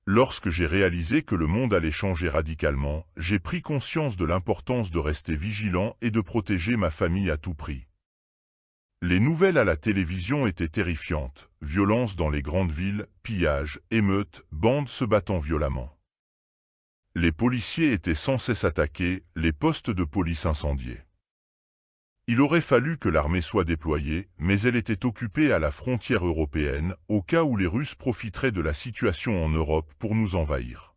Lorsque j'ai réalisé que le monde allait changer radicalement, j'ai pris conscience de l'importance de rester vigilant et de protéger ma famille à tout prix. Les nouvelles à la télévision étaient terrifiantes, violence dans les grandes villes, pillages, émeutes, bandes se battant violemment. Les policiers étaient sans cesse attaqués, les postes de police incendiés. Il aurait fallu que l'armée soit déployée, mais elle était occupée à la frontière européenne, au cas où les Russes profiteraient de la situation en Europe pour nous envahir.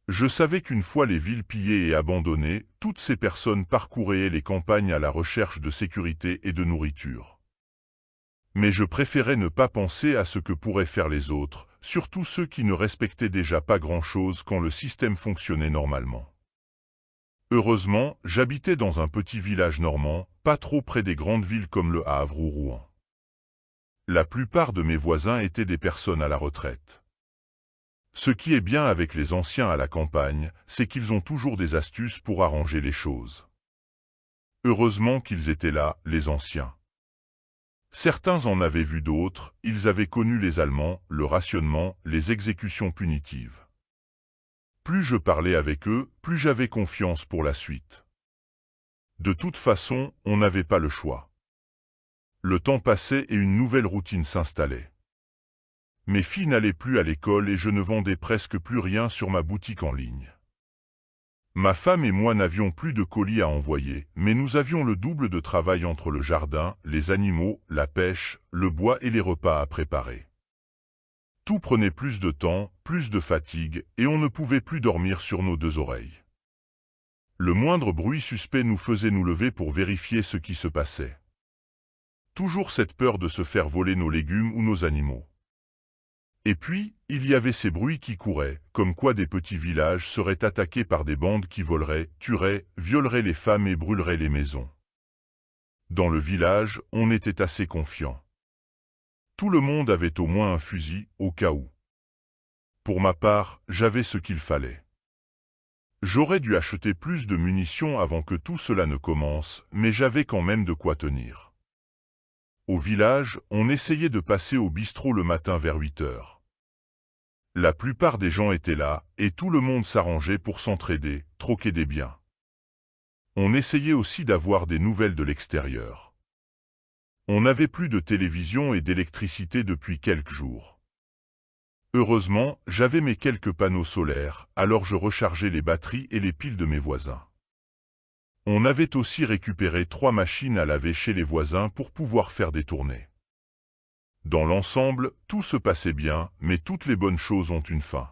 Je savais qu'une fois les villes pillées et abandonnées, toutes ces personnes parcouraient les campagnes à la recherche de sécurité et de nourriture. Mais je préférais ne pas penser à ce que pourraient faire les autres, surtout ceux qui ne respectaient déjà pas grand-chose quand le système fonctionnait normalement. Heureusement, j'habitais dans un petit village normand, pas trop près des grandes villes comme Le Havre ou Rouen. La plupart de mes voisins étaient des personnes à la retraite. Ce qui est bien avec les anciens à la campagne, c'est qu'ils ont toujours des astuces pour arranger les choses. Heureusement qu'ils étaient là, les anciens. Certains en avaient vu d'autres, ils avaient connu les Allemands, le rationnement, les exécutions punitives. Plus je parlais avec eux, plus j'avais confiance pour la suite. De toute façon, on n'avait pas le choix. Le temps passait et une nouvelle routine s'installait. Mes filles n'allaient plus à l'école et je ne vendais presque plus rien sur ma boutique en ligne. Ma femme et moi n'avions plus de colis à envoyer, mais nous avions le double de travail entre le jardin, les animaux, la pêche, le bois et les repas à préparer. Tout prenait plus de temps, plus de fatigue, et on ne pouvait plus dormir sur nos deux oreilles. Le moindre bruit suspect nous faisait nous lever pour vérifier ce qui se passait. Toujours cette peur de se faire voler nos légumes ou nos animaux. Et puis, il y avait ces bruits qui couraient, comme quoi des petits villages seraient attaqués par des bandes qui voleraient, tueraient, violeraient les femmes et brûleraient les maisons. Dans le village, on était assez confiant. Tout le monde avait au moins un fusil, au cas où. Pour ma part, j'avais ce qu'il fallait. J'aurais dû acheter plus de munitions avant que tout cela ne commence, mais j'avais quand même de quoi tenir. Au village, on essayait de passer au bistrot le matin vers 8 heures. La plupart des gens étaient là, et tout le monde s'arrangeait pour s'entraider, troquer des biens. On essayait aussi d'avoir des nouvelles de l'extérieur. On n'avait plus de télévision et d'électricité depuis quelques jours. Heureusement, j'avais mes quelques panneaux solaires, alors je rechargeais les batteries et les piles de mes voisins. On avait aussi récupéré 3 machines à laver chez les voisins pour pouvoir faire des tournées. Dans l'ensemble, tout se passait bien, mais toutes les bonnes choses ont une fin.